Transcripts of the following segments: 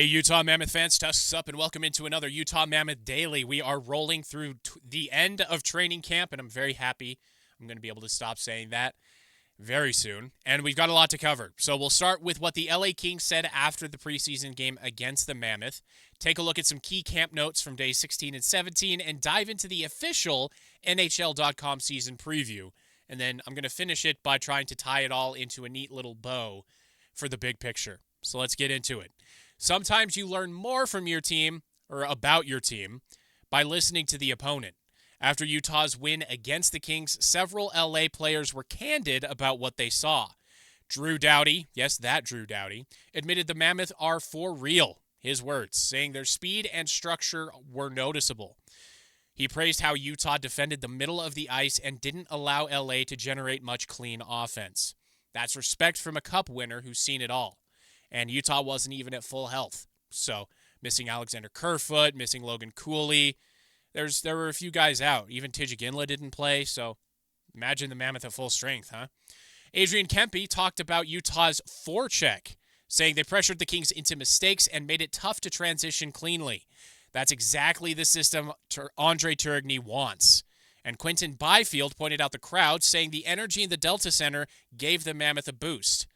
Hey, Utah Mammoth fans, tusks up, and welcome into another Utah Mammoth Daily. We are rolling through the end of training camp, and I'm very happy. I'm going to be able to stop saying that very soon. And we've got a lot to cover. So we'll start with what the LA Kings said after the preseason game against the Mammoth, take a look at some key camp notes from days 16 and 17, and dive into the official NHL.com season preview. And then I'm going to finish it by trying to tie it all into a neat little bow for the big picture. So let's get into it. Sometimes you learn more from your team or about your team by listening to the opponent. After Utah's win against the Kings, several LA players were candid about what they saw. Drew Doughty, yes, that Drew Doughty, admitted the Mammoth are for real, his words, saying their speed and structure were noticeable. He praised how Utah defended the middle of the ice and didn't allow LA to generate much clean offense. That's respect from a cup winner who's seen it all. And Utah wasn't even at full health. So, missing Alexander Kerfoot, missing Logan Cooley. There were a few guys out. Even Tijigin didn't play, so imagine the Mammoth at full strength, huh? Adrian Kempe talked about Utah's forecheck, saying they pressured the Kings into mistakes and made it tough to transition cleanly. That's exactly the system Andre Turigny wants. And Quinton Byfield pointed out the crowd, saying the energy in the Delta Center gave the Mammoth a boost.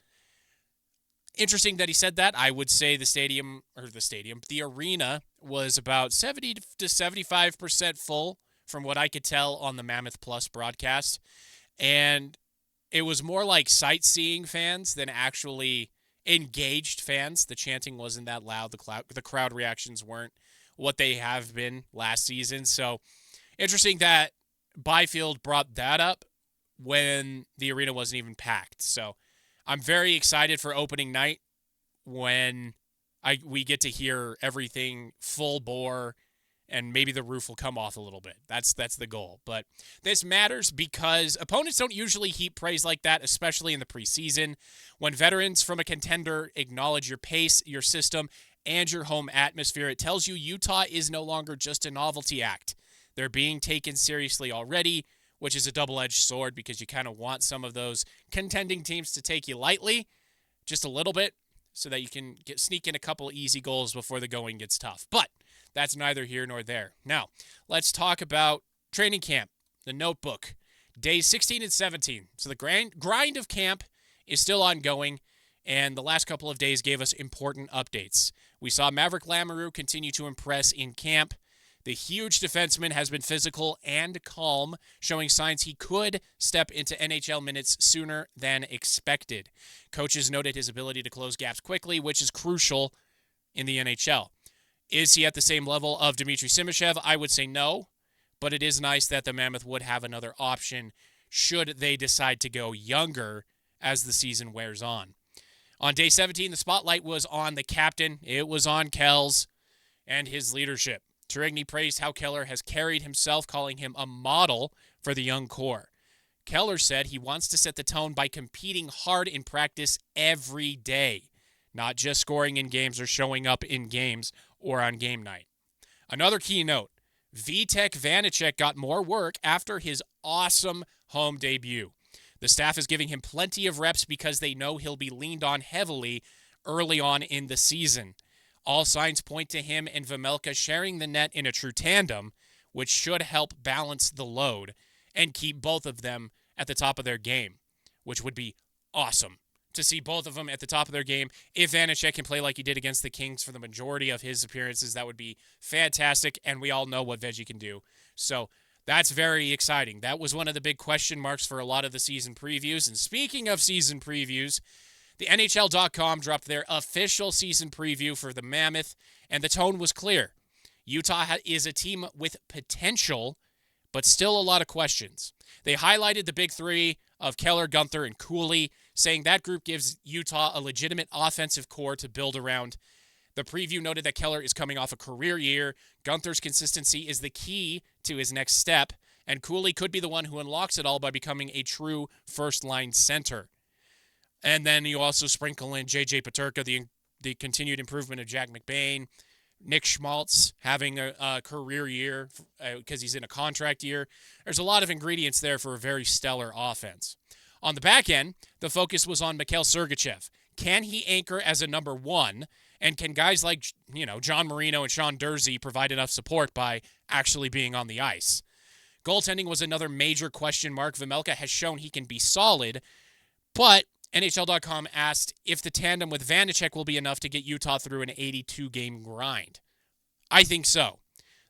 Interesting that he said that. I would say the arena was about 70 to 75% full from what I could tell on the Mammoth Plus broadcast. And it was more like sightseeing fans than actually engaged fans. The chanting wasn't that loud. The crowd reactions weren't what they have been last season. So interesting that Byfield brought that up when the arena wasn't even packed. So I'm very excited for opening night when we get to hear everything full bore, and maybe the roof will come off a little bit. That's the goal. But this matters because opponents don't usually heap praise like that, especially in the preseason. When veterans from a contender acknowledge your pace, your system, and your home atmosphere, it tells you Utah is no longer just a novelty act. They're being taken seriously already, which is a double-edged sword because you kind of want some of those contending teams to take you lightly just a little bit so that you can sneak in a couple easy goals before the going gets tough. But that's neither here nor there. Now, let's talk about training camp, the notebook, days 16 and 17. So the grind of camp is still ongoing, and the last couple of days gave us important updates. We saw Maverick Lamoureux continue to impress in camp. The huge defenseman has been physical and calm, showing signs he could step into NHL minutes sooner than expected. Coaches noted his ability to close gaps quickly, which is crucial in the NHL. Is he at the same level of Dmitry Simashev? I would say no, but it is nice that the Mammoth would have another option should they decide to go younger as the season wears on. On day 17, the spotlight was on the captain. It was on Kells and his leadership. Turigny praised how Keller has carried himself, calling him a model for the young core. Keller said he wants to set the tone by competing hard in practice every day, not just scoring in games or showing up in games or on game night. Another key note, Vitek Vanacek got more work after his awesome home debut. The staff is giving him plenty of reps because they know he'll be leaned on heavily early on in the season. All signs point to him and Vejmelka sharing the net in a true tandem, which should help balance the load and keep both of them at the top of their game, which would be awesome to see both of them at the top of their game. If Vanacek can play like he did against the Kings for the majority of his appearances, that would be fantastic, and we all know what Veggie can do. So that's very exciting. That was one of the big question marks for a lot of the season previews. And speaking of season previews, the NHL.com dropped their official season preview for the Mammoth, and the tone was clear. Utah is a team with potential, but still a lot of questions. They highlighted the big three of Keller, Gunther, and Cooley, saying that group gives Utah a legitimate offensive core to build around. The preview noted that Keller is coming off a career year. Gunther's consistency is the key to his next step, and Cooley could be the one who unlocks it all by becoming a true first-line center. And then you also sprinkle in J.J. Peterka, the continued improvement of Jack McBain, Nick Schmaltz having a career year because he's in a contract year. There's a lot of ingredients there for a very stellar offense. On the back end, the focus was on Mikhail Sergachev. Can he anchor as a number one? And can guys like, John Marino and Sean Dursey provide enough support by actually being on the ice? Goaltending was another major question mark. Vejmelka has shown he can be solid, but NHL.com asked if the tandem with Vanecek will be enough to get Utah through an 82-game grind. I think so.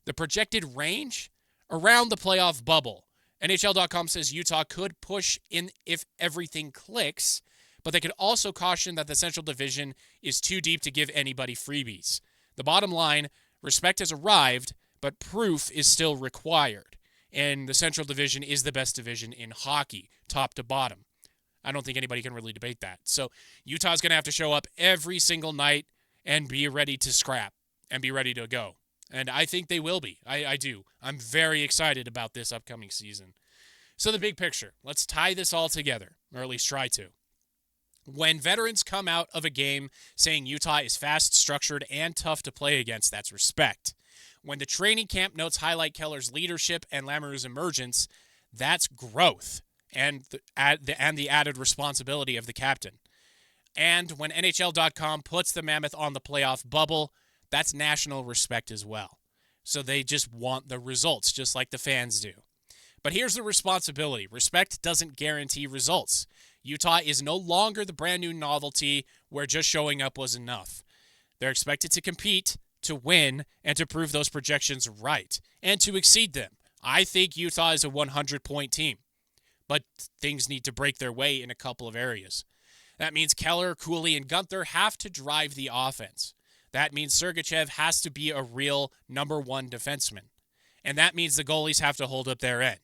The projected range? Around the playoff bubble. NHL.com says Utah could push in if everything clicks, but they could also caution that the Central Division is too deep to give anybody freebies. The bottom line, respect has arrived, but proof is still required. And the Central Division is the best division in hockey, top to bottom. I don't think anybody can really debate that. So Utah's going to have to show up every single night and be ready to scrap and be ready to go. And I think they will be. I do. I'm very excited about this upcoming season. So the big picture. Let's tie this all together, or at least try to. When veterans come out of a game saying Utah is fast, structured, and tough to play against, that's respect. When the training camp notes highlight Keller's leadership and Lamoureux's emergence, that's growth and the added responsibility of the captain. And when NHL.com puts the Mammoth on the playoff bubble, that's national respect as well. So they just want the results, just like the fans do. But here's the responsibility. Respect doesn't guarantee results. Utah is no longer the brand new novelty where just showing up was enough. They're expected to compete, to win, and to prove those projections right, and to exceed them. I think Utah is a 100-point team, but things need to break their way in a couple of areas. That means Keller, Cooley, and Gunther have to drive the offense. That means Sergachev has to be a real number one defenseman. And that means the goalies have to hold up their end.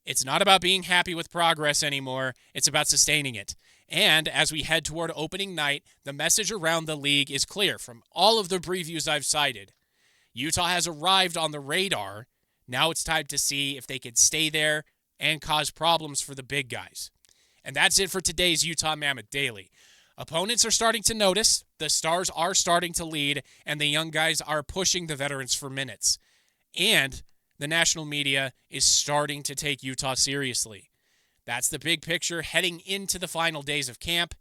It's not about being happy with progress anymore. It's about sustaining it. And as we head toward opening night, the message around the league is clear from all of the previews I've cited. Utah has arrived on the radar. Now it's time to see if they can stay there and cause problems for the big guys. And that's it for today's Utah Mammoth Daily. Opponents are starting to notice, the stars are starting to lead, and the young guys are pushing the veterans for minutes. And the national media is starting to take Utah seriously. That's the big picture heading into the final days of camp.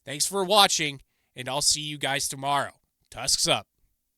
Thanks for watching, and I'll see you guys tomorrow. Tusks up.